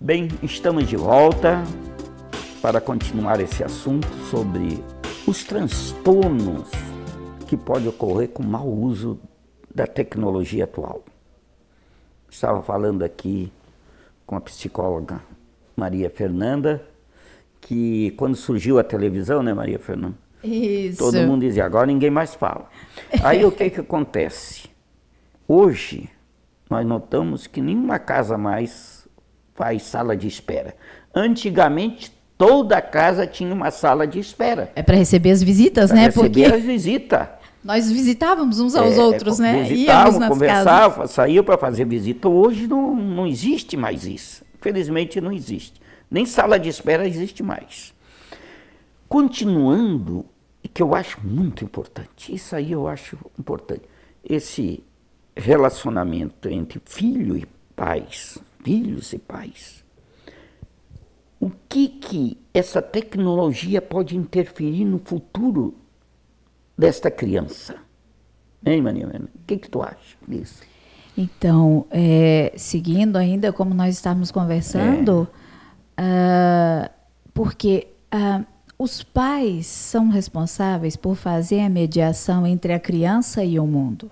Bem, estamos de volta para continuar esse assunto sobre os transtornos que podem ocorrer com o mau uso da tecnologia atual. Estava falando aqui com a psicóloga Maria Fernanda, que quando surgiu a televisão, né, Maria Fernanda? Isso. Todo mundo dizia, agora ninguém mais fala. Aí o que acontece? Hoje, nós notamos que nenhuma casa mais faz sala de espera. Antigamente, toda casa tinha uma sala de espera. É para receber as visitas, né? Receber as visitas. Nós visitávamos uns aos outros, né? Visitavam, conversavam, saíam para fazer visita. Hoje não existe mais isso. Infelizmente não existe. Nem sala de espera existe mais. Continuando, e que eu acho muito importante, isso aí eu acho importante, esse relacionamento entre filhos e pais, o que essa tecnologia pode interferir no futuro desta criança? Hein, Maria? O que tu acha disso? Então, seguindo ainda como nós estávamos conversando, porque os pais são responsáveis por fazer a mediação entre a criança e o mundo.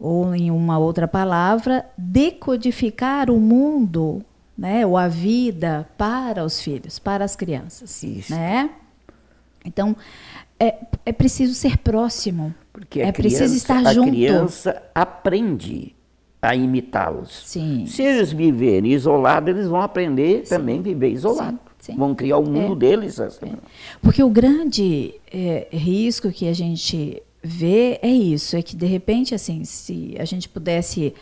Ou, em uma outra palavra, decodificar o mundo, né, ou a vida para os filhos, para as crianças. Isso. Né? Então, é preciso ser próximo, porque preciso estar junto. A criança aprende a imitá-los. Sim. Se eles viverem isolados, eles vão aprender também a viver isolado. Sim. Vão criar o mundo deles. Assim. Porque o grande risco que a gente vê é isso, é que de repente, assim, se a gente pudesse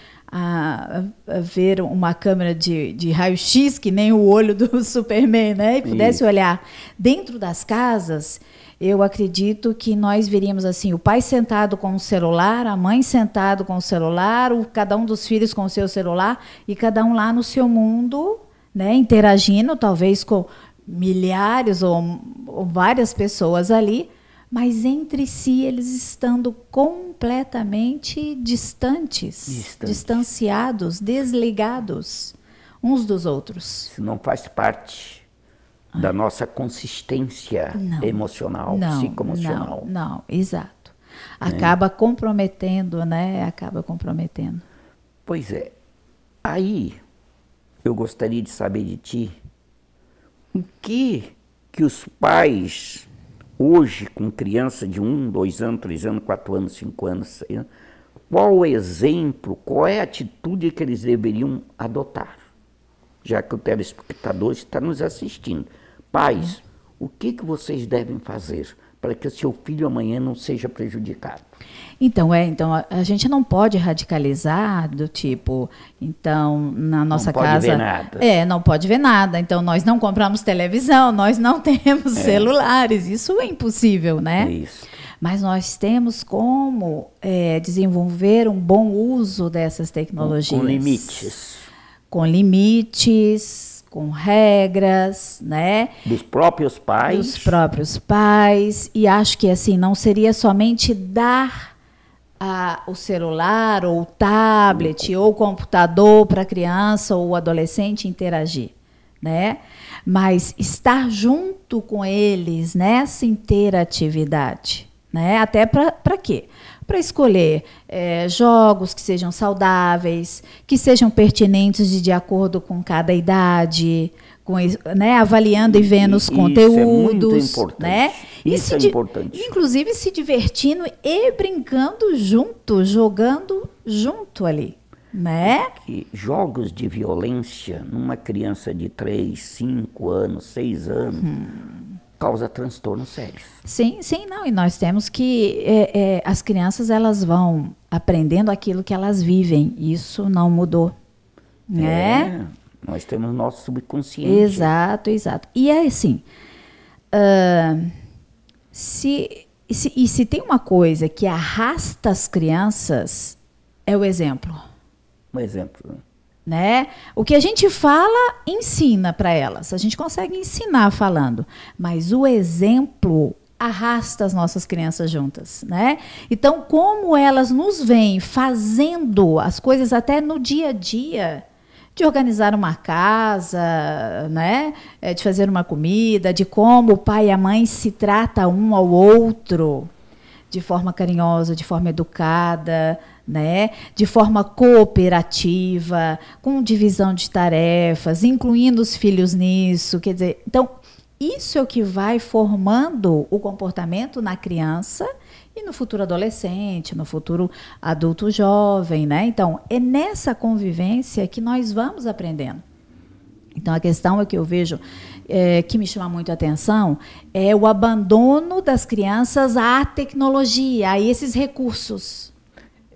ver uma câmera de raio-x, que nem o olho do Superman, né, e pudesse olhar dentro das casas, eu acredito que nós veríamos assim, o pai sentado com o celular, a mãe sentado com o celular, cada um dos filhos com o seu celular, e cada um lá no seu mundo, né, interagindo, talvez com milhares ou várias pessoas ali, mas entre si eles estando completamente distanciados, desligados uns dos outros. Isso não faz parte da nossa consistência emocional, psicoemocional. Não, exato. Acaba comprometendo, né? Acaba comprometendo. Pois é. Aí, eu gostaria de saber de ti, o que os pais hoje, com criança de 1, 2 anos, 3 anos, 4 anos, 5 anos, 6 anos, qual o exemplo, qual é a atitude que eles deveriam adotar? Já que o telespectador está nos assistindo. Pais, o que vocês devem fazer para que o seu filho amanhã não seja prejudicado? Então a gente não pode radicalizar do tipo, então, na nossa casa... Não pode ver nada. Não pode ver nada. Então, nós não compramos televisão, nós não temos celulares. Isso é impossível, né? Isso. Mas nós temos como desenvolver um bom uso dessas tecnologias. Com limites. Com limites, com regras, né? Dos próprios pais. Dos próprios pais. E acho que assim, não seria somente dar o celular, ou o tablet, ou o computador para a criança ou o adolescente interagir, né? Mas estar junto com eles nessa interatividade, né? Até para quê? Para escolher jogos que sejam saudáveis, que sejam pertinentes de acordo com cada idade, né, avaliando e vendo os conteúdos. Isso é muito importante. Né? Isso é importante. Inclusive se divertindo e brincando junto, jogando junto ali. Né? Porque jogos de violência numa criança de 3, 5 anos, 6 anos... causa transtornos sérios. Sim, não. E nós temos que... as crianças, elas vão aprendendo aquilo que elas vivem. Isso não mudou. Né? Nós temos nosso subconsciente. Exato. E é assim... se tem uma coisa que arrasta as crianças, é o exemplo. Um exemplo, né? O que a gente fala, ensina para elas. A gente consegue ensinar falando, mas o exemplo arrasta as nossas crianças juntas, né? Então, como elas nos veem fazendo as coisas até no dia a dia, de organizar uma casa, né? De fazer uma comida, de como o pai e a mãe se tratam um ao outro de forma carinhosa, de forma educada, né? De forma cooperativa, com divisão de tarefas, incluindo os filhos nisso. Quer dizer, então, isso é o que vai formando o comportamento na criança e no futuro adolescente, no futuro adulto jovem, né? Então, é nessa convivência que nós vamos aprendendo. Então, a questão é que eu vejo, que me chama muito a atenção, é o abandono das crianças à tecnologia, a esses recursos,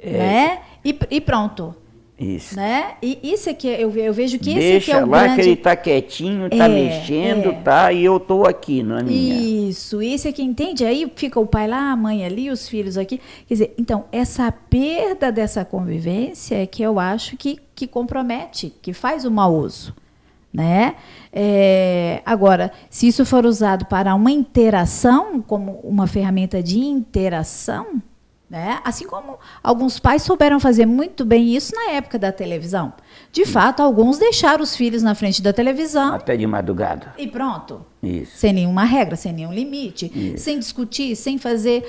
né? E pronto. Isso. Né? E isso é que eu vejo que Deixa esse é que é o lá grande... que ele está quietinho, está mexendo, tá, e eu estou aqui, não é minha? Isso é que entende. Aí fica o pai lá, a mãe ali, os filhos aqui. Quer dizer, então, essa perda dessa convivência é que eu acho que compromete, que faz o mau uso. Né? Agora, se isso for usado para uma interação, como uma ferramenta de interação, né? Assim como alguns pais souberam fazer muito bem isso na época da televisão. De fato, alguns deixaram os filhos na frente da televisão. Até de madrugada. E pronto. Isso. Sem nenhuma regra, sem nenhum limite, sem discutir, sem fazer,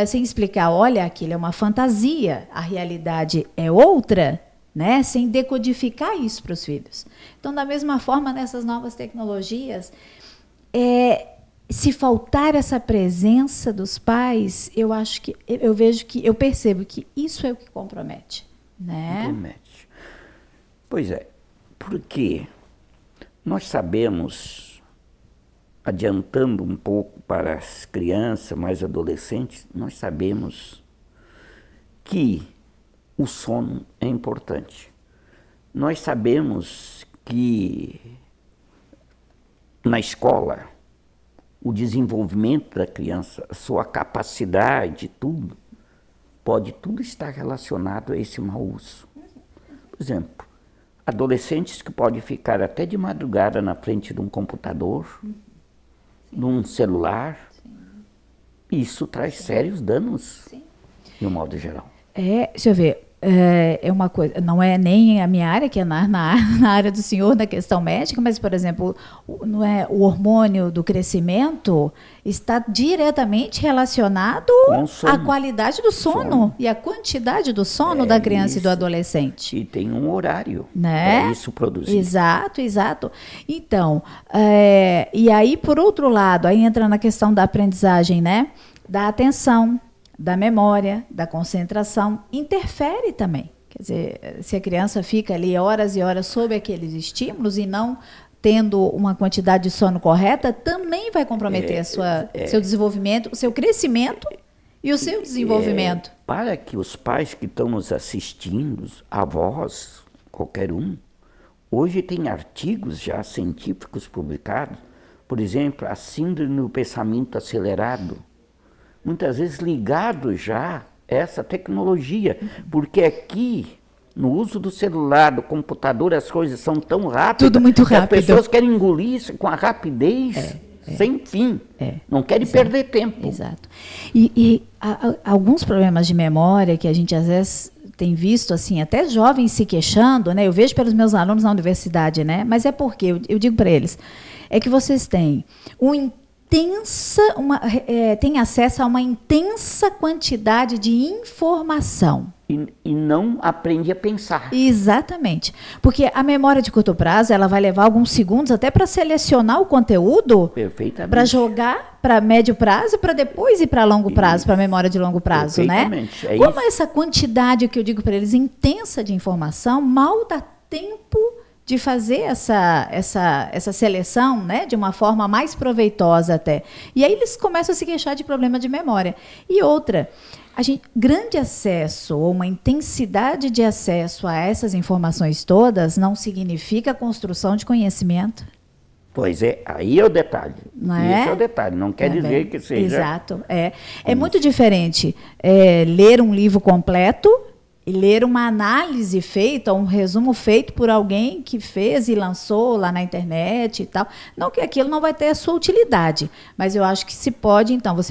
sem explicar, olha, aquilo é uma fantasia, a realidade é outra, né? Sem decodificar isso para os filhos. Então, da mesma forma, nessas novas tecnologias, se faltar essa presença dos pais, eu percebo que isso é o que compromete, né? Compromete. Pois é, porque nós sabemos, adiantando um pouco para as crianças, mais adolescentes, nós sabemos que o sono é importante. Nós sabemos que na escola o desenvolvimento da criança, a sua capacidade, pode tudo estar relacionado a esse mau uso. Por exemplo, adolescentes que podem ficar até de madrugada na frente de um computador, de um celular, isso traz sérios danos, de um modo geral. Deixa eu ver. É uma coisa, não é nem a minha área, que é na área do senhor, na questão médica, mas, por exemplo, o hormônio do crescimento está diretamente relacionado à qualidade do sono e à quantidade do sono da criança e do adolescente. E tem um horário, né? para isso produzir. Exato. Então, e aí, por outro lado, aí entra na questão da aprendizagem, né? Da atenção, da memória, da concentração, interfere também. Quer dizer, se a criança fica ali horas e horas sob aqueles estímulos e não tendo uma quantidade de sono correta, também vai comprometer seu desenvolvimento, o seu crescimento e o seu desenvolvimento. Para que os pais que estão nos assistindo, avós, qualquer um, hoje tem artigos já científicos publicados, por exemplo, a síndrome do pensamento acelerado, muitas vezes ligado já a essa tecnologia, porque aqui, no uso do celular, do computador, as coisas são tão rápidas. Tudo muito rápido. Que as pessoas querem engolir isso com a rapidez sem fim. Não querem perder tempo. Exato. E alguns problemas de memória que a gente às vezes tem visto, assim, até jovens se queixando, né? Eu vejo pelos meus alunos na universidade, né? Mas é porque, eu digo para eles, é que vocês têm tem acesso a uma intensa quantidade de informação. E não aprende a pensar. Exatamente. Porque a memória de curto prazo, ela vai levar alguns segundos até para selecionar o conteúdo, para jogar para médio prazo, para depois ir para longo prazo, para a memória de longo prazo, né? Como essa quantidade que eu digo para eles, intensa de informação, mal dá tempo de fazer essa seleção, né, de uma forma mais proveitosa até. E aí eles começam a se queixar de problema de memória. E outra, grande acesso ou uma intensidade de acesso a essas informações todas não significa construção de conhecimento. Pois é, aí é o detalhe. Esse é o detalhe, não quer dizer que seja... Exato. É muito diferente ler um livro completo e ler uma análise feita, um resumo feito por alguém que fez e lançou lá na internet e tal. Não que aquilo não vai ter a sua utilidade, mas eu acho que você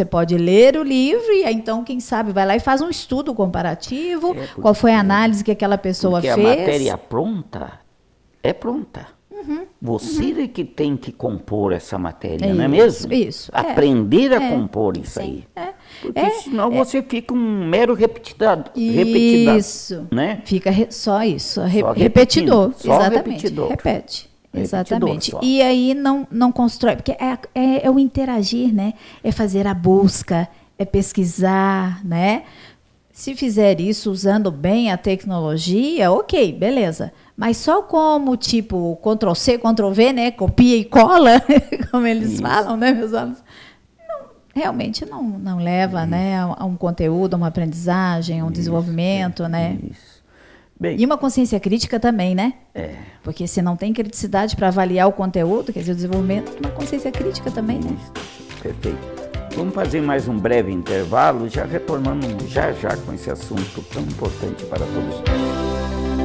pode ler o livro e aí, então, quem sabe, vai lá e faz um estudo comparativo, qual foi a análise que aquela pessoa fez. Porque a matéria pronta, é pronta. Você é que tem que compor essa matéria, não é mesmo? Isso. Aprender a compor isso aí. Porque senão você fica um mero repetidor. Isso. Né? Fica só isso, Só repetidor. Só Exatamente. repetidor. Repete. Repetidor Exatamente. só. E aí não constrói, porque é o interagir, né? É fazer a busca, é pesquisar, né? Se fizer isso usando bem a tecnologia, ok, beleza. Mas só como, tipo, Ctrl+C, Ctrl+V, né? Copia e cola, como eles falam, né, meus alunos? Realmente não leva, né, a um conteúdo, a uma aprendizagem, a um desenvolvimento, né? Isso. Bem, E uma consciência crítica também, né? Porque se não tem criticidade para avaliar o conteúdo, quer dizer, o desenvolvimento, uma consciência crítica também, né? Perfeito. Vamos fazer mais um breve intervalo, já retornando já com esse assunto tão importante para todos nós.